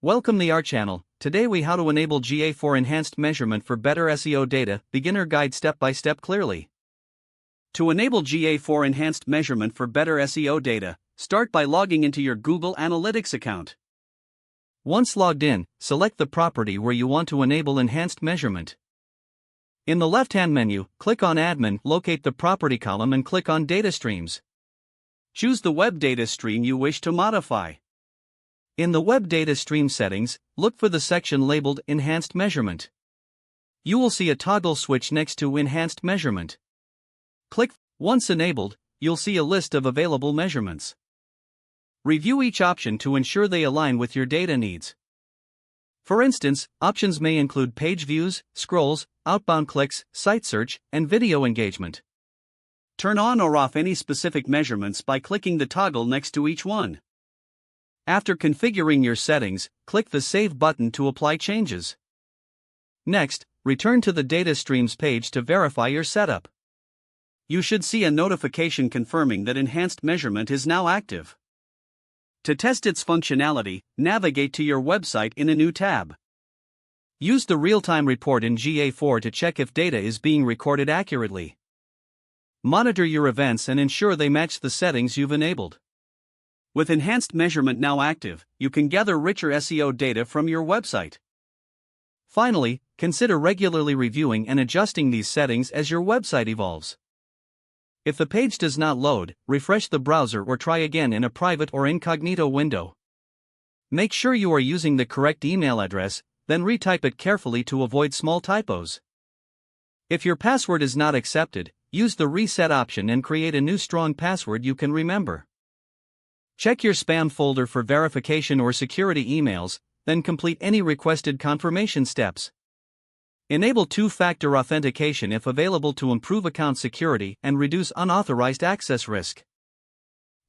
Welcome to our channel. Today we how to enable GA4 enhanced measurement for better SEO data, beginner guide step by step clearly. To enable GA4 enhanced measurement for better SEO data, start by logging into your Google Analytics account. Once logged in, select the property where you want to enable enhanced measurement. In the left-hand menu, click on Admin, locate the property column and click on Data Streams. Choose the web data stream you wish to modify. In the Web Data Stream settings, look for the section labeled Enhanced Measurement. You will see a toggle switch next to Enhanced Measurement. Click. Once enabled, you'll see a list of available measurements. Review each option to ensure they align with your data needs. For instance, options may include page views, scrolls, outbound clicks, site search, and video engagement. Turn on or off any specific measurements by clicking the toggle next to each one. After configuring your settings, click the Save button to apply changes. Next, return to the Data Streams page to verify your setup. You should see a notification confirming that enhanced measurement is now active. To test its functionality, navigate to your website in a new tab. Use the real-time report in GA4 to check if data is being recorded accurately. Monitor your events and ensure they match the settings you've enabled. With enhanced measurement now active, you can gather richer SEO data from your website. Finally, consider regularly reviewing and adjusting these settings as your website evolves. If the page does not load, refresh the browser or try again in a private or incognito window. Make sure you are using the correct email address, then retype it carefully to avoid small typos. If your password is not accepted, use the reset option and create a new strong password you can remember. Check your spam folder for verification or security emails, then complete any requested confirmation steps. Enable two-factor authentication if available to improve account security and reduce unauthorized access risk.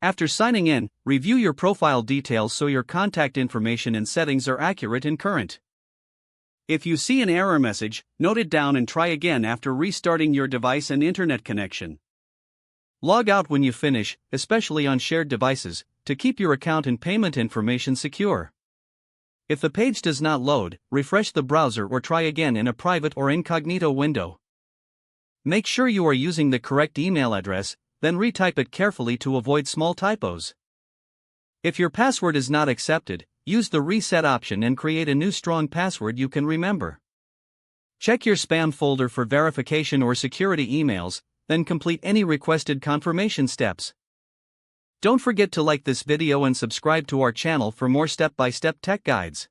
After signing in, review your profile details so your contact information and settings are accurate and current. If you see an error message, note it down and try again after restarting your device and internet connection. Log out when you finish, especially on shared devices, to keep your account and payment information secure. If the page does not load, refresh the browser or try again in a private or incognito window. Make sure you are using the correct email address, then retype it carefully to avoid small typos. If your password is not accepted, use the reset option and create a new strong password you can remember. Check your spam folder for verification or security emails, then complete any requested confirmation steps. Don't forget to like this video and subscribe to our channel for more step-by-step tech guides.